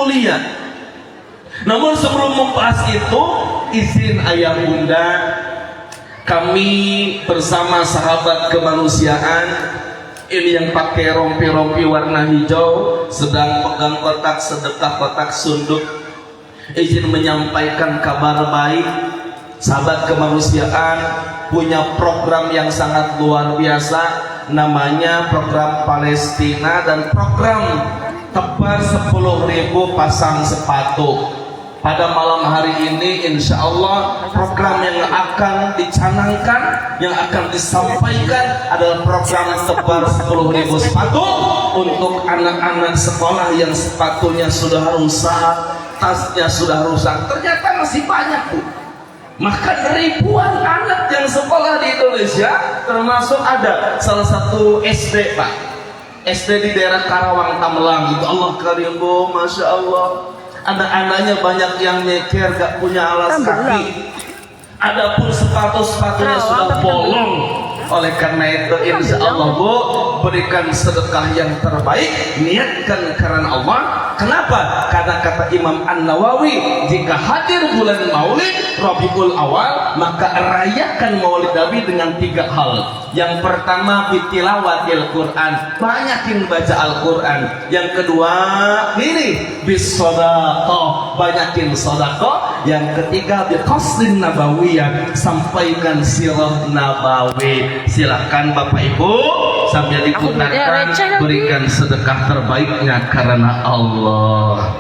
mulia. Namun sebelum membahas itu, izin ayah bunda, kami bersama sahabat kemanusiaan ini yang pakai rompi-rompi warna hijau sedang pegang kotak sedekah, kotak sunduk, izin menyampaikan kabar baik. Sahabat kemanusiaan punya program yang sangat luar biasa, namanya program Palestina dan program tebar 10.000 pasang sepatu. Pada malam hari ini insya Allah program yang akan dicanangkan, yang akan disampaikan adalah program tebar 10.000 sepatu untuk anak-anak sekolah yang sepatunya sudah rusak, tasnya sudah rusak. Ternyata masih banyak, Bu. Maka ribuan anak yang sekolah di Indonesia, termasuk ada salah satu SD, Pak, SD di daerah Karawang Tambelang itu, Allah karim, Bu, Masya Allah. Anak-anaknya banyak yang nyeker, gak punya alas kaki. Adapun sepatu-sepatunya sudah bolong. Oleh karena itu insya Allah, Bu, berikan sedekah yang terbaik, niatkan karena Allah. Kenapa? Karena kata Imam An-Nawawi, jika hadir bulan Maulid Rabiul Awal, maka rayakan Maulid Nabi dengan 3 hal. Yang pertama, bitilawatil Quran, banyakin baca Al-Quran. Yang kedua, ini bisodaqah, banyakin sedekah. Yang ketiga, biqasdin nabawiyah, sampaikan sirah nabawi. Silakan Bapak Ibu sambil diputarkan, berikan sedekah terbaiknya karena Allah.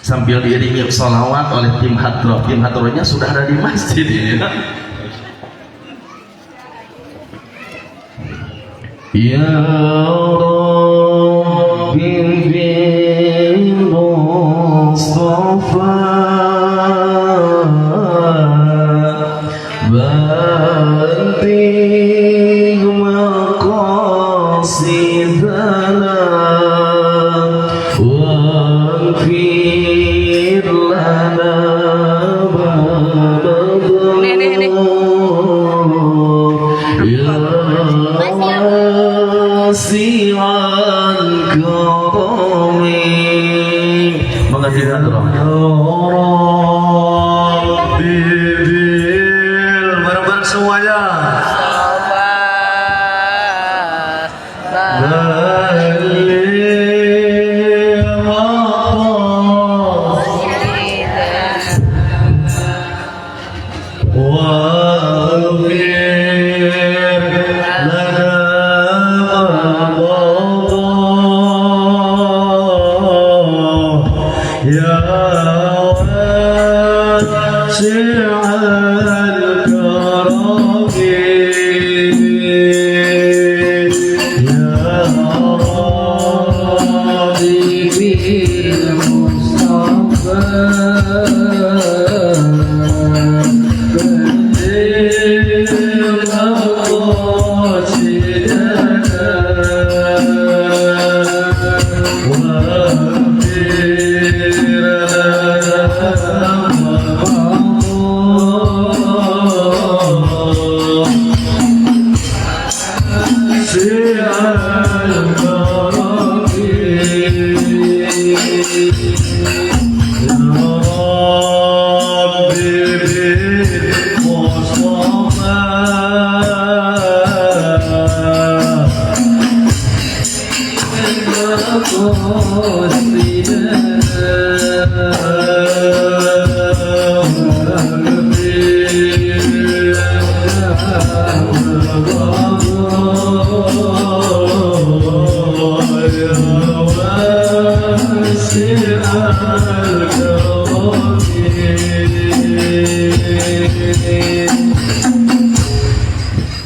Sambil diiringi sholawat oleh tim hadroh. Tim hadrohnya sudah ada di masjid ini. Ya Rabbi bil Mustafa banting maqasidana waghfir lana wasi'al karami. Mengajikan semuanya.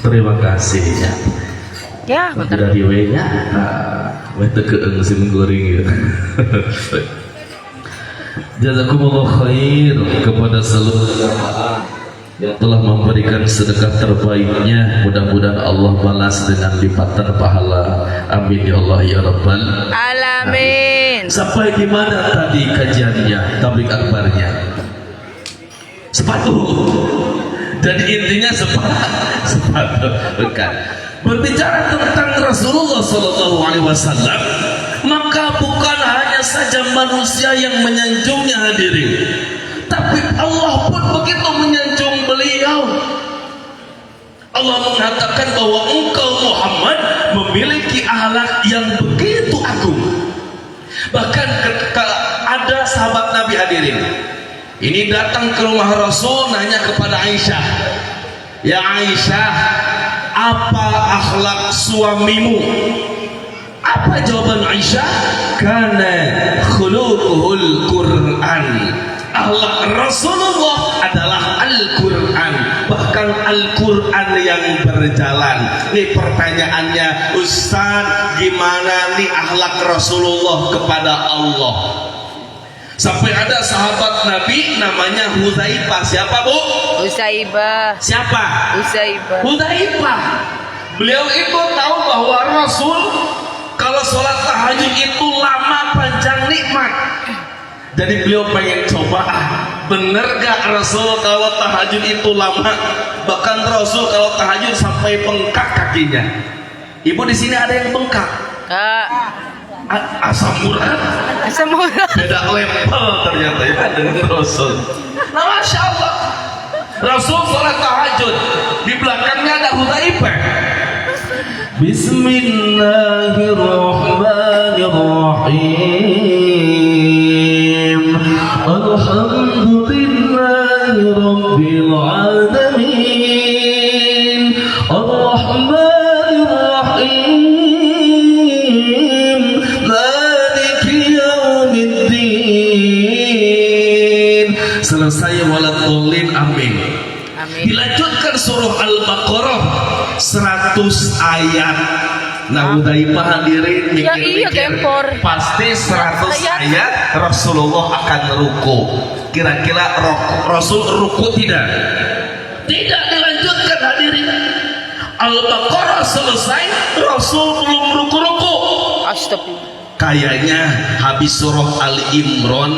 Terima kasih ya. Ya, betul. Dari W-nya, wetu keeng sim goreng. Jazakumullah khair kepada seluruh jamaah yang telah memberikan sedekah terbaiknya. Mudah-mudahan Allah balas dengan lipatan pahala. Amin ya Allah ya Rabbal Alamin. Sampai di mana tadi kajiannya, tablik akbarnya? Sepatu. Dan intinya sepatu. Bukan. Berbicara tentang Rasulullah SAW, maka bukan hanya saja manusia yang menyanjungnya hadirin, tapi Allah pun begitu menyanjung beliau. Allah mengatakan bahwa engkau Muhammad memiliki akhlak yang begitu agung. Bahkan ketika ada sahabat Nabi hadirin, ini datang ke rumah Rasul nanya kepada Aisyah, ya Aisyah, apa akhlak suamimu? Apa jawaban Aisyah? Kana khuluquhul Quran. Akhlak Rasulullah adalah Al-Quran, bahkan Al-Quran yang berjalan. Ini pertanyaannya, Ustaz, gimana nih akhlak Rasulullah kepada Allah? Sampai ada sahabat Nabi namanya Hudzaifah. Siapa, Bu? Usaibah. Siapa? Usaibah. Hudzaifah. Beliau itu tahu bahwa Rasul kalau sholat tahajud itu lama, panjang, nikmat. Jadi beliau pengen coba, bener gak Rasul kalau tahajud itu lama? Bahkan Rasul kalau tahajud sampai bengkak kakinya. Ibu di sini ada yang bengkak? Kak. Asam urat. Asam urat. Beda level ternyata ya dengan Rasul. Nah, Masya Allah, Rasul sholat tahajud, di belakangnya ada Hudzaifah. Bismillahirrahmanirrahim. Alhamdulillahi rabbil alamin. Ar-Rahmanir Rahim. Maliki yaumiddin. Selesai waladhdallin, amin. Amin. Dilanjutkan surah Al-Baqarah 100 ayat. Nah, Hudzaifah hadirin mikir-mikir, gempor. pasti 100 ayat Rasulullah akan ruku. Kira-kira Rasul ruku tidak? Tidak dilanjutkan hadirin. Al-Baqarah selesai, Rasul belum ruku-ruku. Astagfirullah. Kayaknya habis surah Al-Imran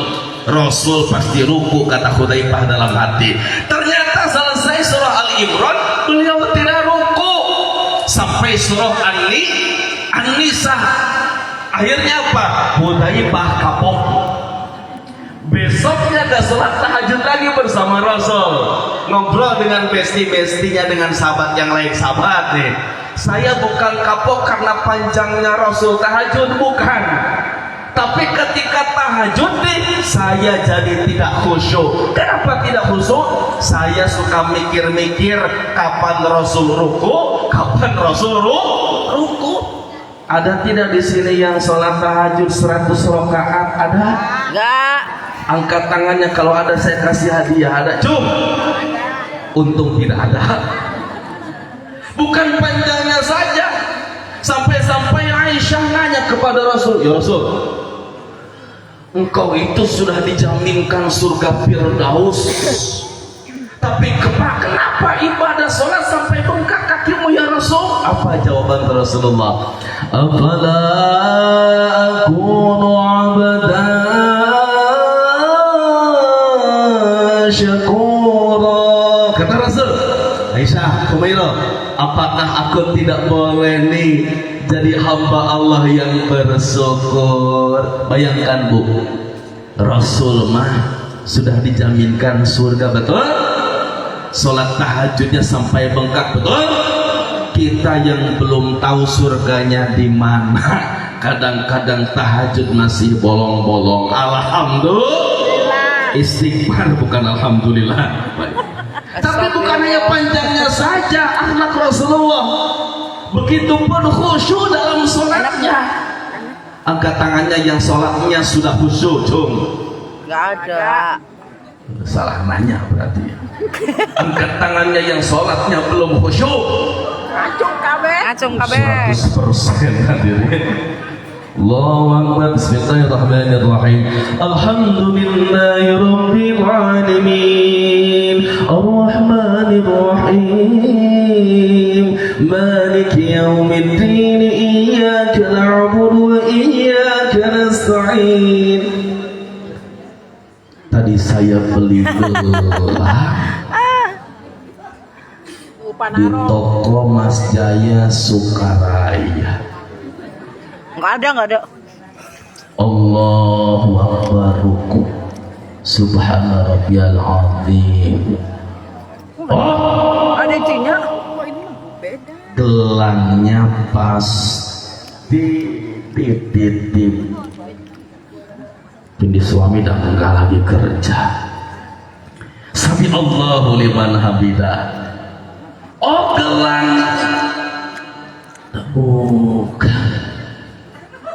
Rasul pasti ruku, kata Hudzaifah dalam hati. Ternyata selesai surah Al-Imran beliau tidak ruku sampai surah An-Nisa. Akhirnya apa? Hudzaifah kapok. Besoknya ada sholat tahajud lagi bersama Rasul, ngobrol dengan besti-bestinya, dengan sahabat yang lain. Sahabat nih, saya bukan kapok karena panjangnya Rasul tahajud, bukan. Tapi ketika tahajud nih, saya jadi tidak khusyuk. Kenapa tidak khusyuk? Saya suka mikir-mikir kapan Rasul ruku, kapan Rasul ruku. Ada tidak di sini yang sholat tahajud 100 rakaat? Ada? Enggak. Angkat tangannya kalau ada, saya kasih hadiah. Ada? Cum? Untung tidak ada. Bukan panjangnya saja, sampai-sampai Aisyah nanya kepada Rasul, ya Rasul, engkau itu sudah dijaminkan surga Firdaus, tapi kenapa ibadah sholat sampai bengkak kakimu ya Rasul? Apa jawaban Rasulullah? Afala akunu abdan syakura. Kata Rasul, Aisyah, Kumairah, apakah aku tidak boleh nih jadi hamba Allah yang bersyukur? Bayangkan, Bu, Rasul mah sudah dijaminkan surga, betul? Sholat tahajudnya sampai bengkak, betul? Kita yang belum tahu surganya di mana, kadang-kadang tahajud masih bolong-bolong. Alhamdulillah. Istighfar bukan alhamdulillah. Tapi bukan hanya panjangnya saja akhlak Rasulullah, begitupun khusyuk dalam sholatnya. Angkat tangannya yang sholatnya sudah khusyuk, Cung. Enggak ada. Salah nanya berarti. Angkat tangannya yang sholatnya belum khusyuk. Acung kabeh. 100% hadirin. Allahu Akbar. Bismillahirrahmanirrahim. Alhamdulillahi rabbil alamin. Ar-Rahmanir Rahim. Maliki yaumiddin. Iyyaka na'budu wa iyyaka nasta'in. Tadi saya beli gelang di toko Mas Jaya Sukaraya. Enggak ada. Allahu Akbar ruku. Subhana rabbiyal azim. Oh, Ada itunya. gelangnya pas di ini suami dan enggak lagi kerja. Sami Allahu liman hamidah. Oh, gelang bukan.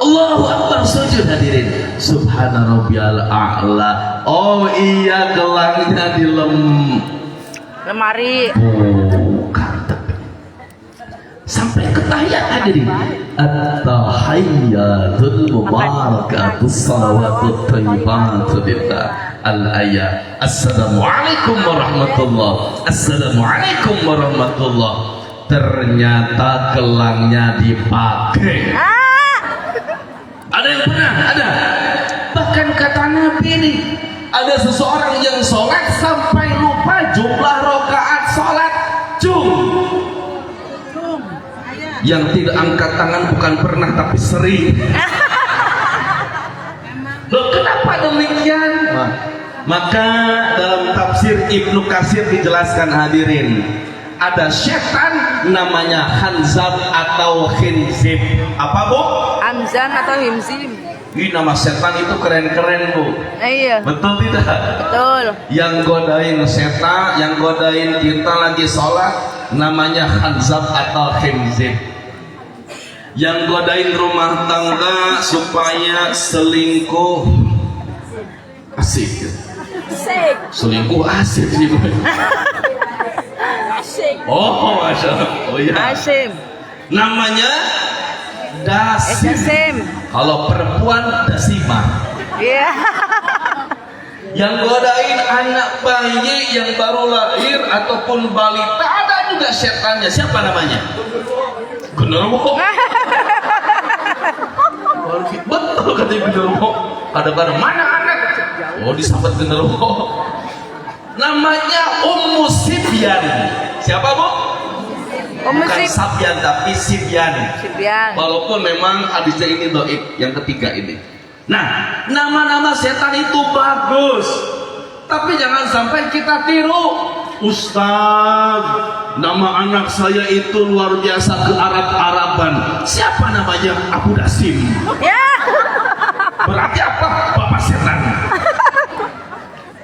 Allahu Akbar sujud hadirin. Subhana rabbiyal a'la. Oh iya, gelangnya di Lemari. bukan. Sampai ke tahiyat hadirin. At-tahiyyatul mubarakatus salawatut thayyibatu lillah. Al-ayat. Assalamualaikum warahmatullah. Assalamualaikum warahmatullah. Ternyata gelangnya dipakai. Ada yang pernah? Ada. Bahkan kata Nabi ini, ada seseorang yang sholat sampai lupa jumlah rakaat sholat. Yang tidak angkat tangan bukan pernah tapi sering. Loh, kenapa demikian? Maka dalam tafsir Ibnu Katsir dijelaskan hadirin, ada setan namanya Hanzab atau Khinzib. Apa bu? Hamzan atau Himzim. Ini nama setan itu keren-keren bu. Iya. Betul tidak? Betul. Yang godain setan, yang godain kita lagi sholat namanya Hanzab atau Khinzib. Yang godain rumah tangga supaya selingkuh asik. Selingkuh asik sih bu. Oh, masya Allah. Oh ya. Asim. Namanya dasim. Dasim. Kalau perempuan dasimah. Iya. Yang godain anak bayi yang baru lahir ataupun balita, ada juga setannya. Siapa namanya? Genderuwo. Betul kata genderuwo. Kadang-kadang mana anak? Oh, disambut genderuwo. Namanya Ummu Sibyan. Siapa bu? Bukan Sabyan tapi Sibyan. Walaupun memang hadisnya ini dhaif, yang ketiga ini. Nah, nama-nama setan itu bagus, tapi jangan sampai kita tiru. Ustaz, nama anak saya itu luar biasa ke Arab-Araban. Siapa namanya? Abu Dasim. Ya. Berarti apa? Bapak setan.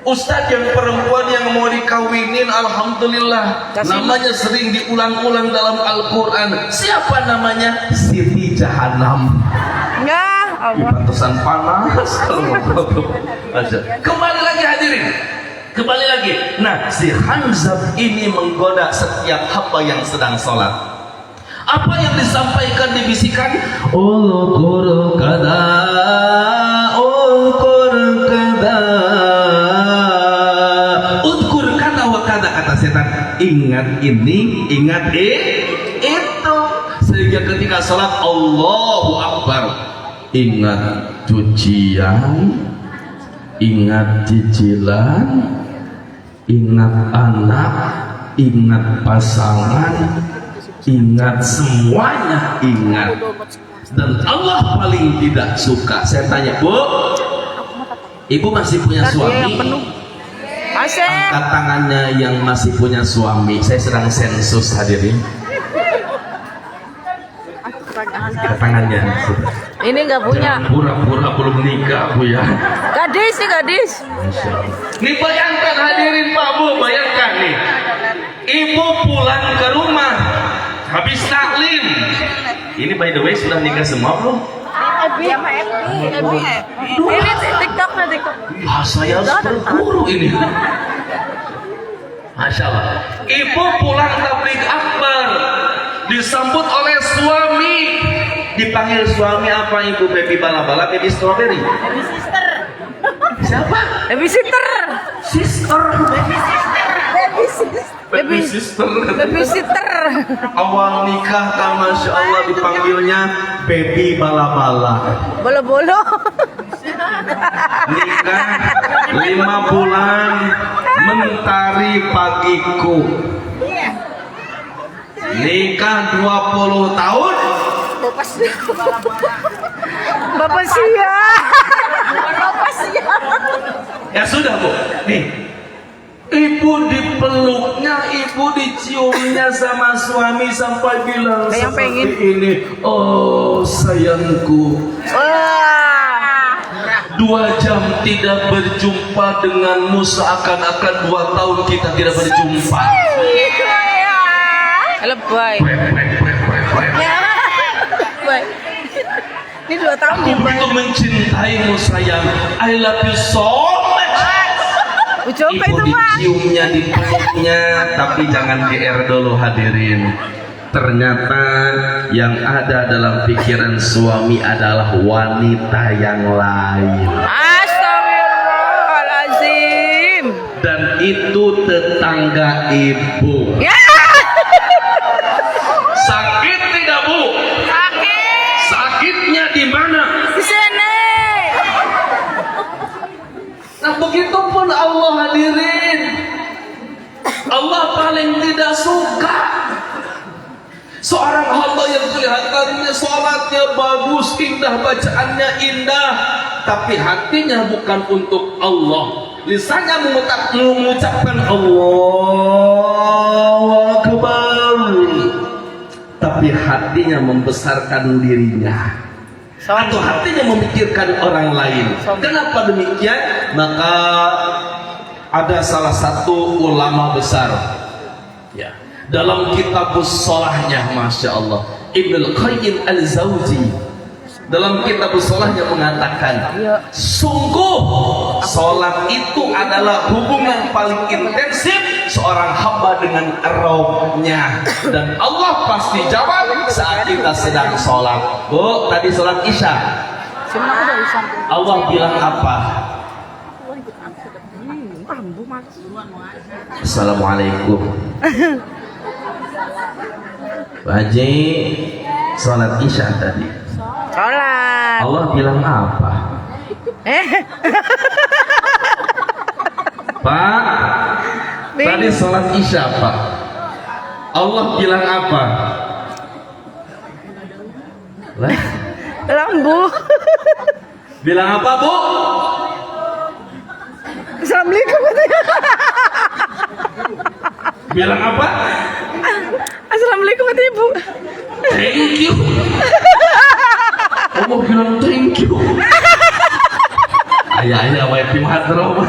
Ustaz yang perempuan yang mau dikawinin, alhamdulillah, namanya sering diulang-ulang dalam Al-Quran. Siapa namanya? Siti Jahannam. Ya, Allah. Pantesan panas kalau ngobrol. Kembali lagi hadirin, kembali lagi. Nah, si Hanzab ini menggoda setiap hamba yang sedang sholat. Apa yang disampaikan, dibisikkan? Ulkur kada, ulkur kada, ulkur kada wa kada, kata setan. Ingat ini, ingat itu. Sehingga ketika sholat Allahu Akbar, ingat cucian, ingat cicilan, ingat anak, ingat pasangan, ingat semuanya, ingat. Dan Allah paling tidak suka. Saya tanya, bu, ibu masih punya suami? Masih. Angkat tangannya yang masih punya suami. Saya sedang sensus hadirin. Angkat tangannya. Ini nggak punya. Jangan pura-pura belum nikah bu ya. Gadis sih gadis. Nih bayangkan hadirin Pak Bu, bayangkan nih, ibu pulang ke rumah habis taklim. Ini by the way sudah nikah semua belum? Ini TikTok. Saya harus berguru ini. Masya Allah. Ibu pulang tabligh akbar, disambut oleh suami. Dipanggil suami apa ibu? Baby bala-bala, baby strawberry. Baby sister. Siapa? Baby sister. Sister. Baby sister. Baby sister. Awal nikah kan Masya Allah dipanggilnya baby bala-bala. Bolo-bolo. Nikah 5 bulan, mentari pagiku. Nikah 20 tahun. Bapak sia. Ya sudah Bu, nih ibu dipeluknya, ibu diciumnya sama suami sampai bilang Kayak seperti pengen. ini, oh sayangku, Wah. 2 jam tidak berjumpa denganmu seakan-akan 2 tahun kita tidak berjumpa. Lebay. Wek, wek, wek, wek, wek. Baik. Ini 2 tahun Aku nih, Bay. begitu mencintaimu sayang, I love you so much. Coba Ibu itu, Bang. diciumnya, dipeluknya, tapi jangan GR dulu hadirin. Ternyata yang ada dalam pikiran suami adalah wanita yang lain. Astagfirullahaladzim. Dan itu tetangga ibu. Ya. Sakit tidak Bu? Sakit. Sakitnya di mana? Di sini. Nah begitupun Allah hadirin. Allah paling tidak suka seorang hamba yang kelihatannya sholatnya bagus, indah, bacaannya indah, tapi hatinya bukan untuk Allah. Lisannya mengucapkan Allahu Akbar, tapi hatinya membesarkan dirinya, atau hatinya memikirkan orang lain. Kenapa demikian? Maka ada salah satu ulama besar, ya, dalam kitab Sholahnya, Masya Allah, Ibnu Qayyim Al-Zawji dalam kitab Sholahnya mengatakan, sungguh sholat itu adalah hubungan paling intensif seorang hamba dengan Rabb-nya, dan Allah pasti jawab saat kita sedang sholat. Bu, tadi sholat Isya Allah bilang apa? Assalamualaikum. Pak Haji, sholat Isya tadi Sholat. Allah bilang apa? Pak, tadi sholat Isya Pak, Allah bilang apa? Lah, Lambu. bilang apa Bu? Assalamualaikum. Bilang apa? Assalamualaikum kata ibu. Thank you. Allah bilang thank you. Ayah wajib hadroh.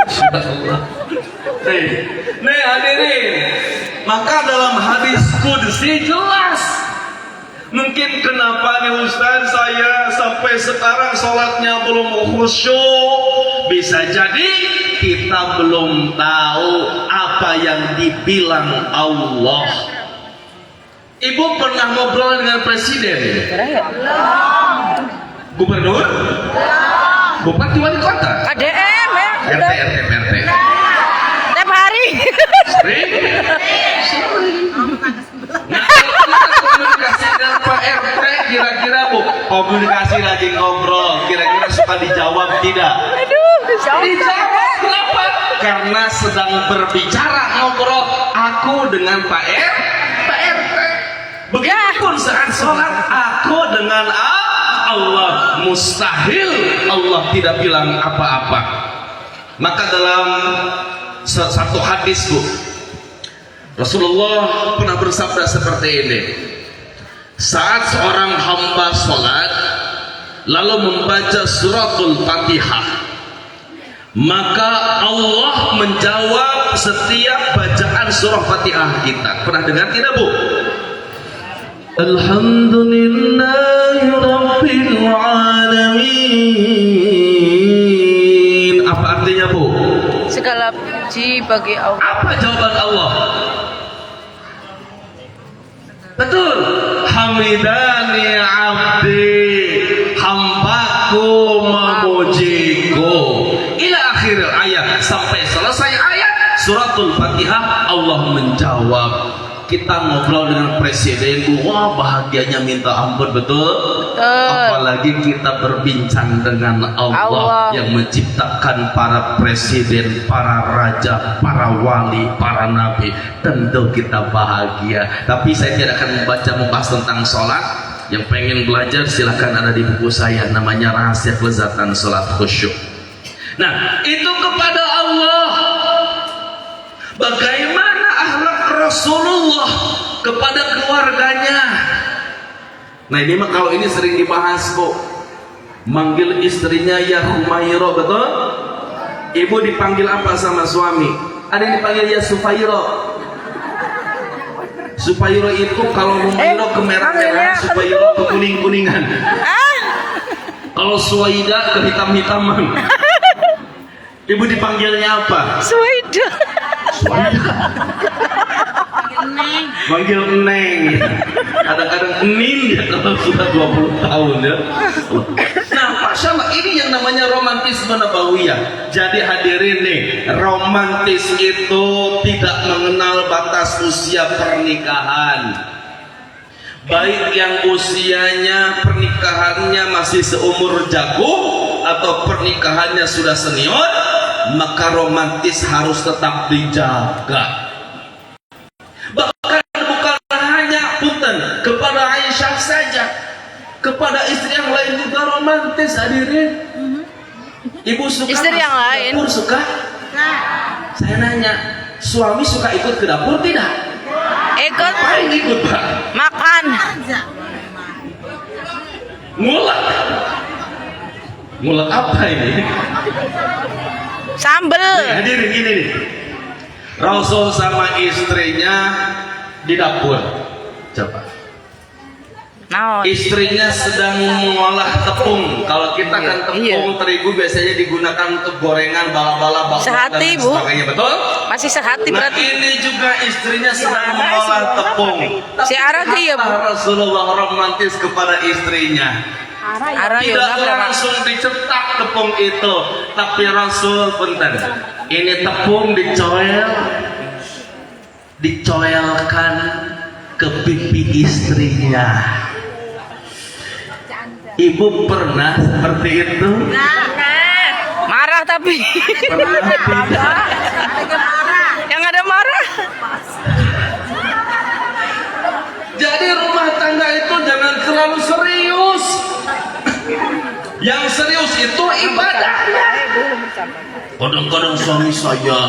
Subhanallah. Nih hadirin, maka dalam hadis qudsi jelas. Mungkin kenapa nih Ustaz saya sampai sekarang sholatnya belum khusyuk? Bisa jadi kita belum tahu apa yang dibilang Allah. Ibu pernah ngobrol dengan presiden? Gubernur? Bupati wali kota? KDM ya. RT, RT, RT. Tiap hari. Sering? Nah, kita komunikasi dengan Pak RT kira-kira Bu, komunikasi lagi ngobrol, kira-kira suka dijawab tidak? Aduh, Dijawab, kenapa? Karena sedang berbicara ngobrol aku dengan Pak RT. Begitupun saat sholat aku dengan Allah, mustahil Allah tidak bilang apa-apa. Maka dalam satu hadis Bu, Rasulullah pernah bersabda seperti ini, saat seorang hamba sholat lalu membaca suratul Fatihah, maka Allah menjawab setiap bacaan surah Fatihah kita. Pernah dengar tidak Bu? Alhamdulillahi Rabbil Alamin. Apa artinya Bu? segala puji bagi Allah. Apa jawaban Allah? Betul. Hamidani abdi, hambaku memujiku. Ila akhir ayat, sampai selesai ayat suratul Fatihah Allah menjawab. Kita ngobrol dengan presiden, wah bahagianya minta ampun, betul? Apalagi kita berbincang dengan Allah yang menciptakan para presiden, para raja, para wali, para nabi. Tentu kita bahagia. Tapi saya tidak akan membahas tentang sholat. Yang pengen belajar silahkan ada di buku saya, namanya Rahasia Kelezatan Sholat Khusyuk. Nah, itu kepada Allah. Bagaimana akhlak Rasulullah kepada keluarganya? Nah, ini mah kalau ini sering dibahas kok. Manggil istrinya ya Humairah, betul? Ibu dipanggil apa sama suami? Ada yang dipanggil ya Sufairah. Sufairah itu kalau Humairah ke merah-merah, Sufairah ke kuning-kuningan. Kalau Suwaida ke hitam-hitaman. Ibu dipanggilnya apa? Suwaida. Manggil Neng. Kadang-kadang Nin ya kalau sudah 20 tahun ya. Nah, Masya Allah, ini yang namanya romantisme nabawiyah. Jadi hadirin nih, romantis itu tidak mengenal batas usia pernikahan. Baik yang usianya pernikahannya masih seumur jagung atau pernikahannya sudah senior, maka romantis harus tetap dijaga. Bahkan bukan hanya punten kepada Aisyah saja, kepada istri yang lain juga romantis hadirin. Ibu suka Istri yang lain dapur suka? Saya nanya, suami suka ikut ke dapur tidak? ikut Paling ikut Pak. makan. Ngulek. Ngulek apa ini? Sambel. Hadirin gini nih. Rasul sama istrinya di dapur. Coba. Naon? Istrinya sedang mengolah tepung. Kalau kita kan tepung Iya. terigu biasanya digunakan untuk gorengan, bala-bala, bakwan dan Sehati, Bu. sebagainya, betul? Masih sehati Nah, berarti. ini juga istrinya sedang mengolah tepung. Si Ara iya, Bu. Rasulullah romantis kepada istrinya. Ara Tidak yoga langsung dicetak tepung itu, tapi Rasul punten. Ini tepung dicoelkan ke pipi istrinya. Ibu pernah seperti itu? marah tapi. Pernah tidak? Yang ada marah. Jadi rumah tangga itu jangan terlalu serius. Yang serius itu ibadahnya. Kadang-kadang suami saya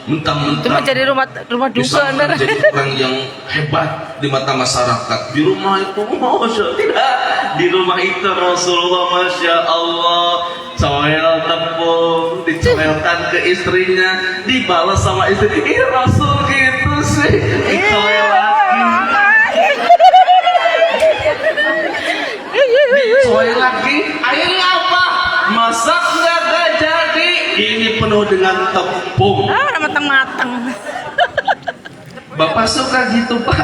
Itu mah mentang-mentang jadi rumah bisa duka ntar. menjadi orang yang hebat di mata masyarakat. Di rumah itu, masya tidak. Di rumah itu Rasulullah, masya Allah, coel tepung, dicoelkan ke istrinya, dibalas sama istri. Ih, Rasul gitu sih, dicoel lagi, dicoel lagi. Akhirnya apa? Masak nggak jadi. Ini penuh dengan tepung. Udah matang-matang. Bapak suka gitu Pak?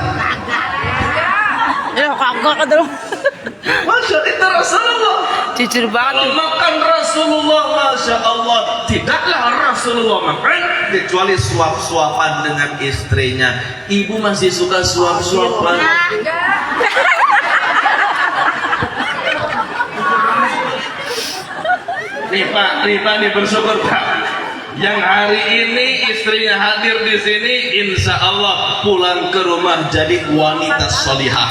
Ya kagak tuh. Masya itu Rasulullah. Jujur banget. Kalau makan Rasulullah, Masya Allah, tidaklah Rasulullah makan kecuali suap-suapan dengan istrinya. Ibu masih suka suap-suapan? Nih Pak, nih bersyukur Pak. Yang hari ini istrinya hadir di sini, insya Allah pulang ke rumah jadi wanita solihah.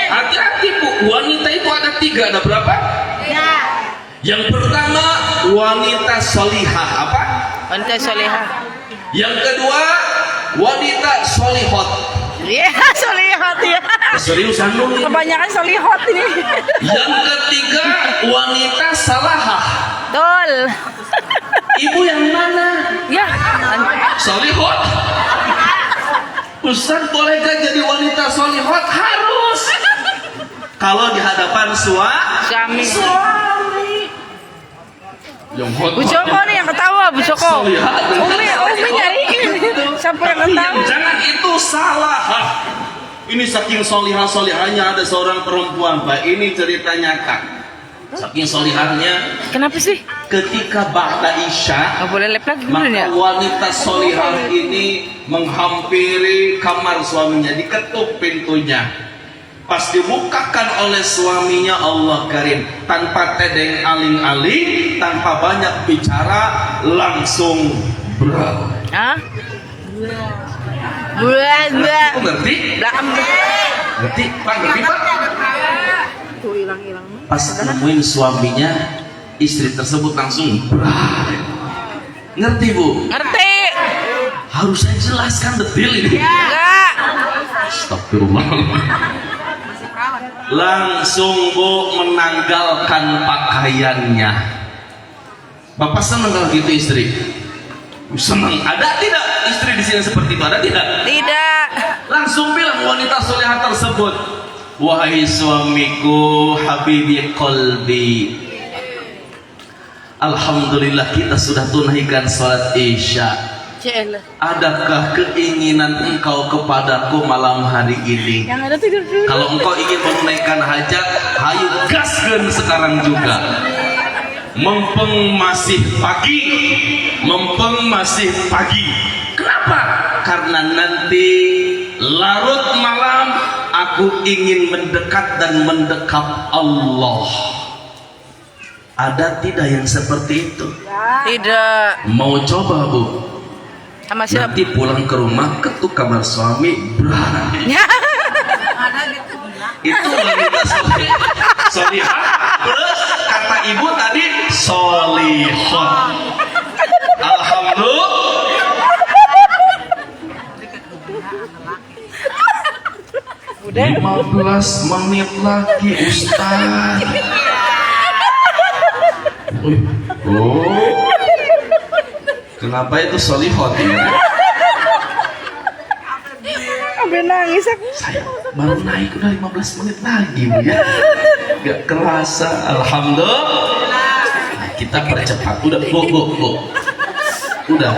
Hati-hati Bu, wanita itu ada 3, ada berapa? Ya. Yang pertama wanita solihah apa? Wanita solehah. Yang kedua wanita solihot. Iya, solihat ya. Seriusan lu nih. Kebanyakan solihat ini. Yang ketiga wanita salahah. Tol. Ibu yang mana? Ya. Solihot. Ustaz bolehkah jadi wanita solihot? Harus. Kalau di hadapan Suami. suami. Yang hot. Bu Joko nih yang ketawa, Bu Joko. Solihat. Umi nyariin. Siapa yang Tapi ketawa? jangan itu salah. Ini saking solihahnya ada seorang perempuan Pak. Ini cerita nyata. Saking solihahnya, Kenapa sih? ketika ba'da isya, Gak boleh lep lagi maka bener ya? wanita solihah ini menghampiri kamar suaminya, diketuk pintunya. Pas dibukakan oleh suaminya, Allah karim, tanpa tedeng aling-aling, tanpa banyak bicara, langsung bro. Hah? Bulan Aku ngerti? belakang. Ngerti Pak? Ngerti Pak? Pas nemuin suaminya, istri tersebut langsung berat. Ngerti Bu? Ngerti? Harus saya jelaskan detail ini. Enggak. Astagfirullah. Langsung Bu menanggalkan pakaiannya. Bapak senang kalau gitu istri? Senang. Ada tidak istri di sini seperti itu? Ada tidak? Tidak. Langsung bilang wanita solehah tersebut, wahai suamiku, habibi qalbi, alhamdulillah kita sudah tunaikan salat isya. Cel. Adakah keinginan engkau kepadaku malam hari ini? Yang ada tidur dulu. Kalau engkau ingin menunaikan hajat, hayu gaskeun sekarang juga. Mempeng masih pagi, mempeng masih pagi. Kenapa? Karena nanti larut malam aku ingin mendekat dan mendekap Allah. Ada tidak yang seperti itu? Tidak. Mau coba Bu? Sama siapa? Nanti pulang ke rumah ketuk kamar suami berat. Itu wanita solihah plus kata ibu tadi solihah. Alhamdulillah. Udah 15 menit lagi Ustaz. Oh, kenapa itu solihah ya? sampai nangis aku. Saya baru naik udah 15 menit lagi Bu ya. Gak kerasa. Alhamdulillah. Kita percepat. Udah Bu. Udah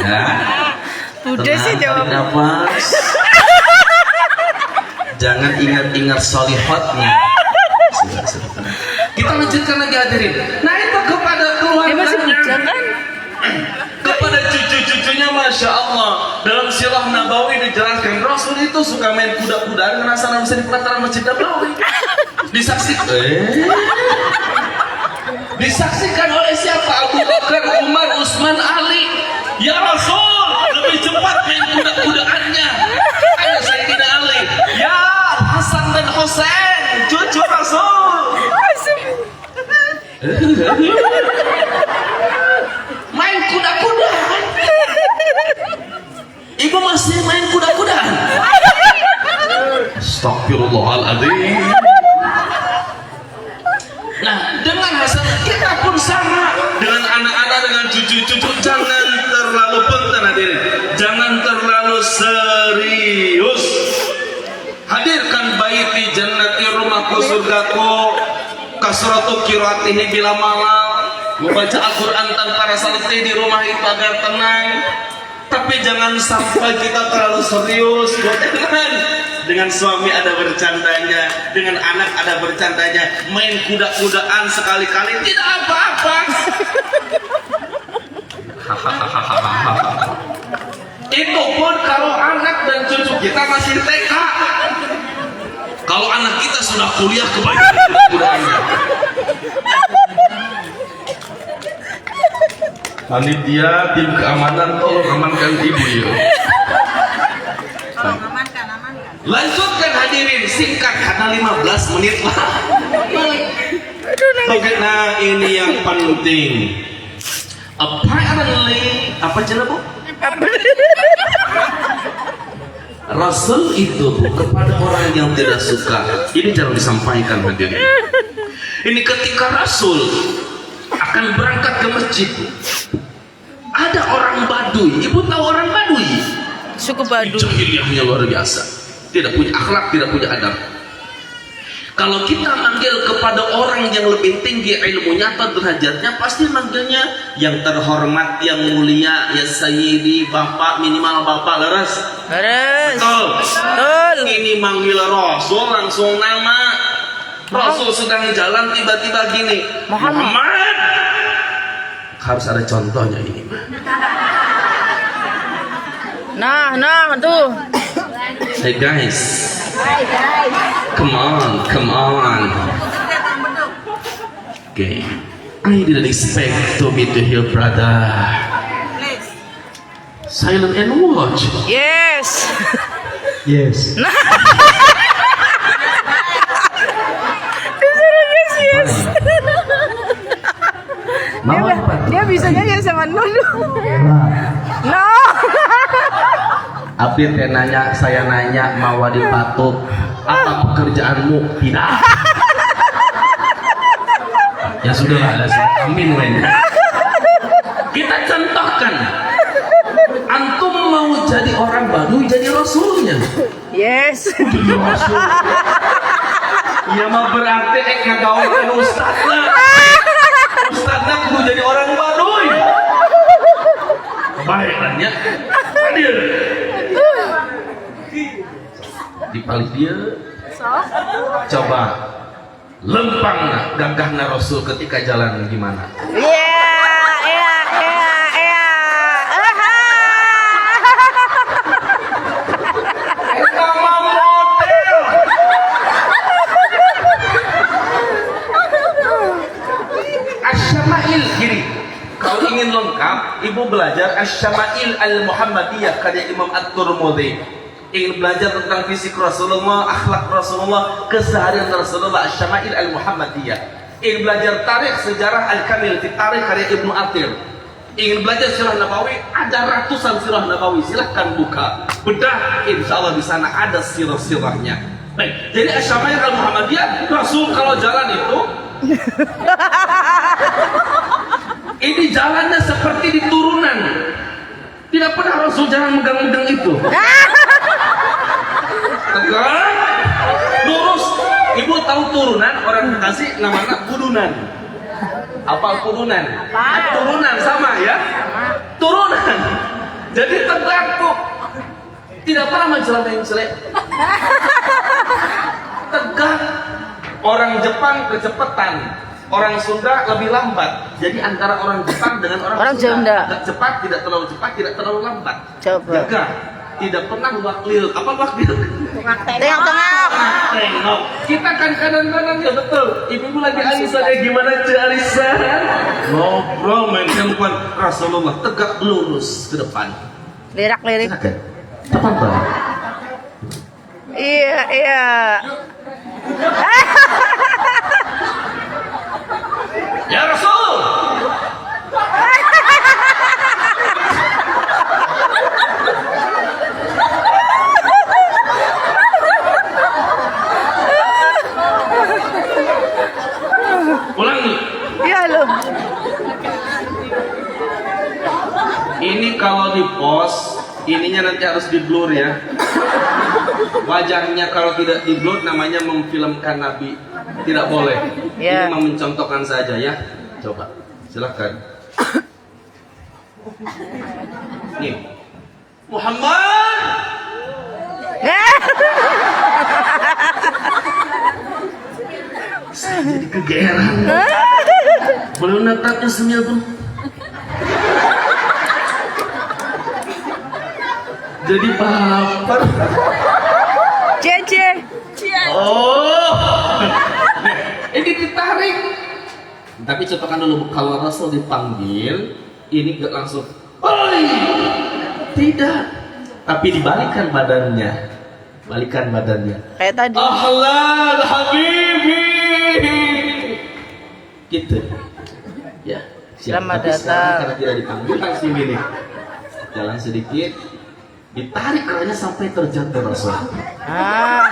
ya. Udah sih Tarik jawab. nafas. Jangan ingat-ingat solihotnya. Sudah. Kita lanjutkan lagi hadirin. Nah itu kepada Dia masih keluarganya, bujang kan? kepada cucu-cucunya, masya Allah. Dalam sirah Nabawi dijelaskan Rasul itu suka main kuda-kudaan dengan asal di pelataran Masjid Nabawi. Disaksikan oleh siapa? Abu Bakar, Umar, Utsman, Ali. Ya Rasul, lebih cepat main kuda-kudaannya. Ayo Sayyidina Ali. Ya Hasan dan Husain, cucu Rasul. Main kuda-kudaan. Ibu masih main kuda-kudaan. Astagfirullahaladzim. Nah, dengan Hasan kita pun sama. Dengan anak-anak, dengan cucu-cucu, jangan terlalu penting hadirin. Jangan terlalu serius. Hadirkan baiti jannati, rumahku surgaku, kasratu qiraatihi bila malam. Membaca Al-Quran tanpa rasa letih di rumah itu agar tenang. Tapi jangan sampai kita terlalu serius. Jangan. Dengan suami ada bercandanya, dengan anak ada bercandanya, main kuda-kudaan sekali-kali tidak apa-apa. Itu pun kalau anak dan cucu kita masih TK. Kalau anak kita sudah kuliah, kebanyakan kuda-kudaannya. Panitia tim keamanan tolong amankan ibu ya. Lanjutkan hadirin, singkat karena 15 menit lah. Nah ini yang penting. Apparently, apa jelas Bu? Rasul itu kepada orang yang tidak suka, ini jarang disampaikan hadirin. Ini ketika Rasul akan berangkat ke masjid, ada orang Baduy. Ibu tahu orang Baduy? Suku Baduy. Jahiliyahnya luar biasa, tidak punya akhlak, tidak punya adab. Kalau kita manggil kepada orang yang lebih tinggi ilmunya atau derajatnya, pasti manggilnya yang terhormat, yang mulia, ya Sayyidi, Bapak, minimal Bapak, leres. Betul. Ini manggil Rasul langsung nama. Rasul sedang jalan tiba-tiba gini, Muhammad. Harus ada contohnya ini mah. Nah tuh. Hey guys, come on. Okay, I didn't expect to meet you here, brother. Silent and watch. Yes. Yes. Mau apa? Dia bisanya dia sama Nunu. Nah, No. Abdi teh nanya, saya nanya mau dipatuk. Apa pekerjaanmu? Tidak. Ya sudahlah, amin men. Kita contohkan. Antum mau jadi orang Baduy, jadi rasulnya. Yes. Jadi rasul. Ya mah berarti ngagawekeun ustadna. Ustadna kudu jadi orang Baduy. Baiklah nya. Hadir. Di paling dia coba lempang gagahna Rasul ketika jalan gimana? Iya. Eta mah model. Asy-Syama'il gini. Kalau ingin lengkap, ibu belajar Asy-Syama'il al-Muhammadiyah karya Imam At-Tirmidzi. Ingin belajar tentang fisik Rasulullah, akhlak Rasulullah, keseharian Rasulullah, Asy-Syama'il al-Muhammadiyah. Ingin belajar tarikh sejarah Al-Kamil fi Tarikh karya Ibnu Athir. Ingin belajar sirah Nabawi, ada ratusan sirah Nabawi, silahkan buka bedah, insya Allah di sana ada sirah-sirahnya. Baik, jadi Asy-Syama'il al-Muhammadiyah, Rasul kalau jalan itu ini jalannya seperti di turunan. Tidak pernah Rasul jalan megang-megang itu. Tegak, lurus. Ibu tahu turunan, orang Bekasi namanya kudunan. Apa kudunan? Turunan sama ya? Turunan. Jadi tegak kok. Tidak pernah menceleng-celeng. Tegak. Orang Jepang kecepatan, orang Sunda lebih lambat. Jadi antara orang Jepang dengan orang Sunda. Tidak cepat, tidak terlalu cepat, tidak terlalu lambat. Coba. Jaga. Tidak pernah waklil. Apa waklil? Tengok. Tengok. Kita kan kanan-kanan ya betul. Ibu lagi Alisa kayak gimana Cik Alisa? Ngobrol main handphone. Rasulullah tegak lurus ke depan. Lirak-lirik. Silakan. Tepat banget. Iya. Ya Rasul. Ulangi. Iya loh. Ini kalau di post, ininya nanti harus di blur ya. Wajahnya kalau tidak di blur namanya memfilmkan Nabi. Tidak boleh. Ya. Ini mau mencontohkan saja ya. Coba, silakan. Nih, Muhammad. Saya jadi kegeeran. Belum natapnya semil pun. Jadi baper. Cece. Oh, ini ditarik. Tapi contohkan dulu kalau Rasul dipanggil, ini gak langsung. Oi, tidak. Tapi dibalikan badannya, balikan badannya. Kayak tadi. Ahlal Habibi. Gitu. Ya. Siap. Selamat Tapi sekarang datang. karena tidak dipanggil langsung gini. Jalan sedikit, ditarik kerahnya sampai terjatuh Rasul. Ah.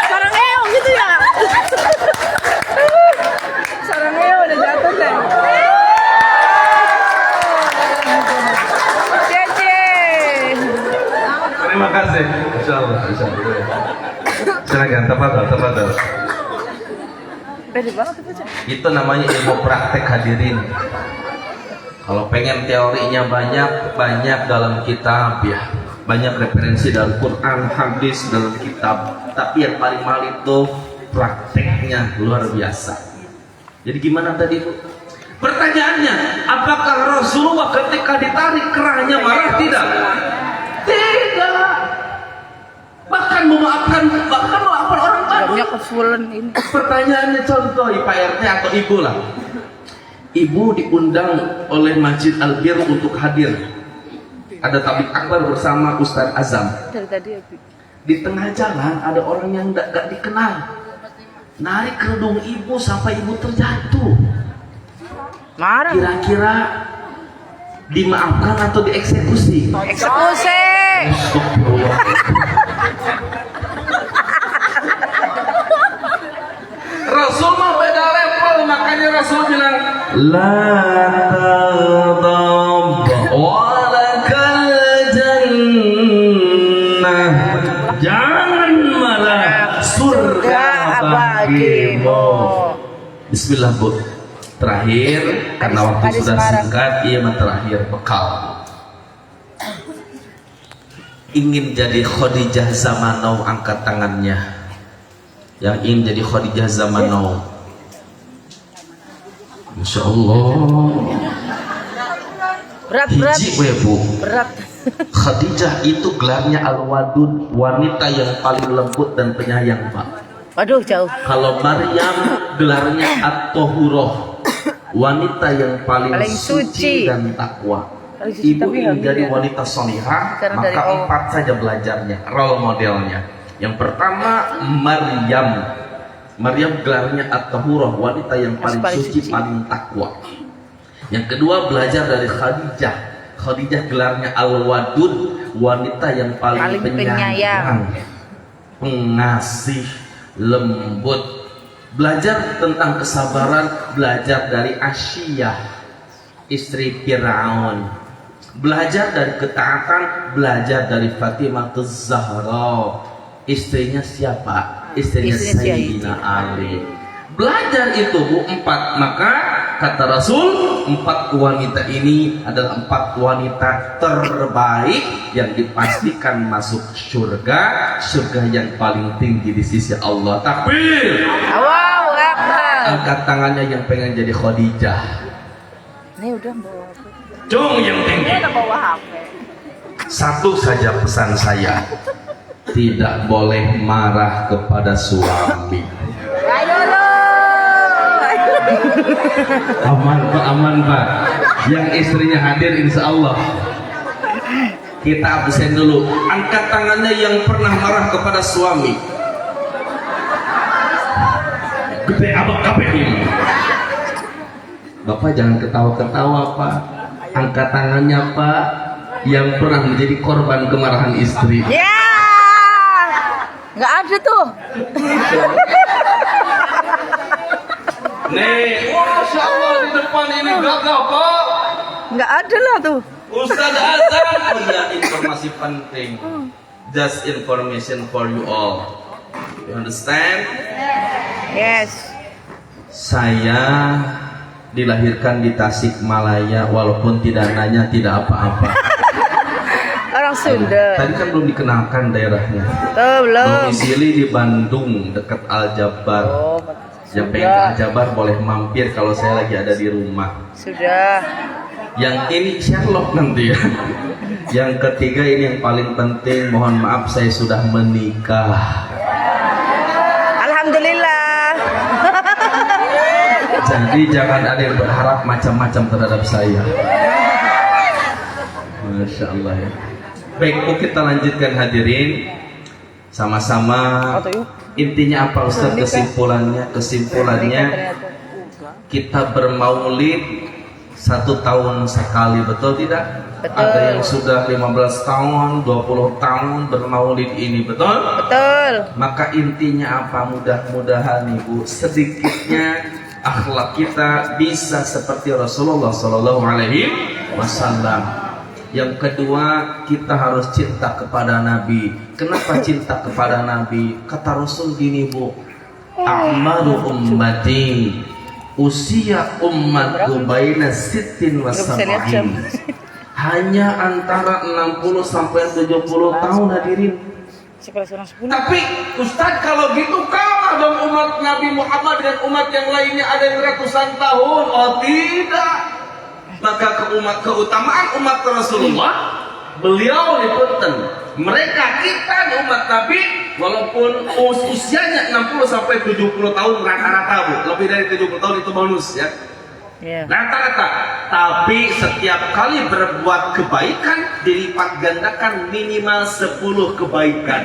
Sarang eo gitu ya. Sarang eo udah jatuh deh. Cece. Terima kasih. Insyaallah. Silakan, tafadhol. Pede banget itu, Cece. Itu namanya ilmu praktek hadirin. Kalau pengen teorinya banyak dalam kitab ya. Banyak referensi dalam Quran, hadis, dalam kitab. Tapi yang paling mahal itu prakteknya luar biasa. Jadi gimana tadi Bu? Pertanyaannya, apakah Rasulullah ketika ditarik kerahnya marah? Tidak. Tidak. Bahkan memaafkan orang baru. Jamnya kefulan ini. Pertanyaannya contoh Pak RT atau Ibu lah. Ibu diundang oleh Masjid Al-Bir untuk hadir. Ada tablik akbar bersama Ustadz Azam. Dari tadi ya, Bi. Di tengah jalan ada orang yang gak dikenal, narik kerudung ibu sampai ibu terjatuh. Marah. Kira-kira dimaafkan atau dieksekusi? Eksekusi. Astagfirullah. Rasul mah beda level, makanya Rasul bilang la tadab walakal jannah, jangan marah, surga bagimu. Bismillah Bu. Terakhir, karena waktu sudah singkat, ia terakhir bekal. Ingin jadi Khadijah zaman now, angkat tangannya. Yang ingin jadi Khadijah zaman now. Masya Allah. Berat. Hiji we Bu. Berat. Khadijah itu gelarnya Al-Wadud, wanita yang paling lembut dan penyayang Pak. Waduh, jauh. Kalau Maryam gelarnya At-Tahurah, wanita yang paling suci dan takwa. Ibu ingin jadi wanita solihah, maka 4 saja belajarnya, role modelnya. Yang pertama Maryam gelarnya At-Tahurah, wanita yang paling suci, paling takwa. Yang kedua belajar dari Khadijah gelarnya Al-Wadud, wanita yang paling penyayang, pengasih, lembut. Belajar tentang kesabaran, belajar dari Asyiyah, istri Fir'aun. Belajar dari ketaatan, belajar dari Fatimah Zahra. Istrinya siapa? Istrinya Sayyidina Ali. Belajar itu Bu 4. Maka kata Rasul, 4 wanita ini adalah 4 wanita terbaik yang dipastikan masuk surga yang paling tinggi di sisi Allah. Takbir. Wow, Akbar. Angkat tangannya yang pengen jadi Khadijah. Ini udah bawa HP. Cung yang tinggi. Udah bawa HP. Satu saja pesan saya, tidak boleh marah kepada suami. Ayo lo. Aman Pak. Yang istrinya hadir insya Allah. Kita absen dulu. Angkat tangannya yang pernah marah kepada suami. Gede abang kabeh ini. Bapak jangan ketawa-ketawa Pak. Angkat tangannya Pak, yang pernah menjadi korban kemarahan istri. Ya. Nggak ada tuh. Nih, Masya Allah di depan ini gagah Pak. Nggak ada lah tuh. Ustaz Azan punya informasi penting. Just information for you all. You understand? Yes. Saya dilahirkan di Tasikmalaya, walaupun tidak nanya tidak apa-apa. Orang Sunda. Tadi kan belum dikenalkan daerahnya. Tuh, belum. Domisili di Bandung, dekat Aljabar. Oh, Yang pengen ke Aljabar boleh mampir kalau saya lagi ada di rumah. sudah. Yang ini Sherlock nanti ya. Yang ketiga ini yang paling penting, mohon maaf saya sudah menikah. Alhamdulillah. Jadi jangan ada yang berharap macam-macam terhadap saya. Masya Allah ya. Baik, kita lanjutkan hadirin. Sama-sama. Intinya apa Ustaz kesimpulannya? Kesimpulannya kita bermaulid 1 tahun sekali, betul tidak? Betul. Ada yang sudah 15 tahun, 20 tahun bermaulid ini, betul? Betul. Maka intinya apa? Mudah-mudahan Ibu sedikitnya akhlak kita bisa seperti Rasulullah Sallallahu Alaihi Wasallam. Yang kedua, kita harus cinta kepada Nabi. Kenapa cinta kepada Nabi? Kata Rasul gini Bu, a'maru ummati, usia umatku baina sittin wa sab'in, hanya antara 60 sampai 70 tahun hadirin. Tapi Ustaz kalau gitu kalah dong umat Nabi Muhammad dan umat yang lainnya ada yang ratusan tahun. Oh tidak. Maka keutamaan umat Rasulullah, beliau dipunten. Mereka kita di umat Nabi walaupun usianya 60 sampai 70 tahun rata-rata Bu, lebih dari 70 tahun itu bonus ya. Rata-rata. Tapi setiap kali berbuat kebaikan dilipat gandakan minimal 10 kebaikan.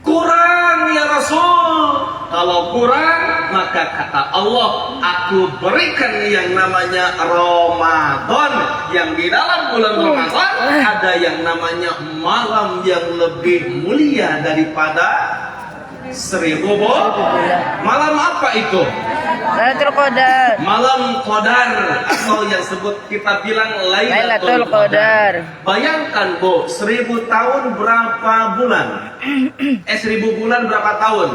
Kurang ya Rasul. Kalau kurang, maka kata Allah, aku berikan yang namanya Ramadan. Yang di dalam bulan Ramadan ada yang namanya malam yang lebih mulia daripada 1000 bulan. Malam apa itu? Lailatul Qadar. Malam Qadar, atau yang sebut kita bilang Lailatul Lailatul Qadar. Bayangkan Bu, 1000 tahun berapa bulan? 1000 bulan berapa tahun?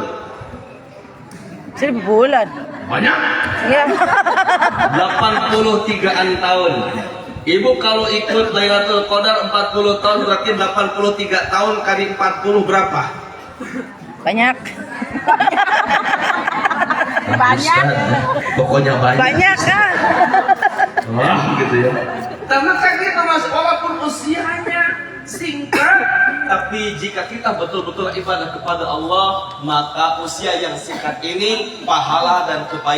1000 bulan. Banyak. Ya. 83-an tahun. Ibu kalau ikut Lailatul Qadar 40 tahun berarti 83 tahun kali 40 berapa? Banyak. Banyak. Pokoknya banyak. Banyak kan? Wah, gitu ya. Karena kan kita masih walaupun usianya singkat, tapi jika kita betul-betul ibadah kepada Allah, maka usia yang singkat ini pahala dan kebaikan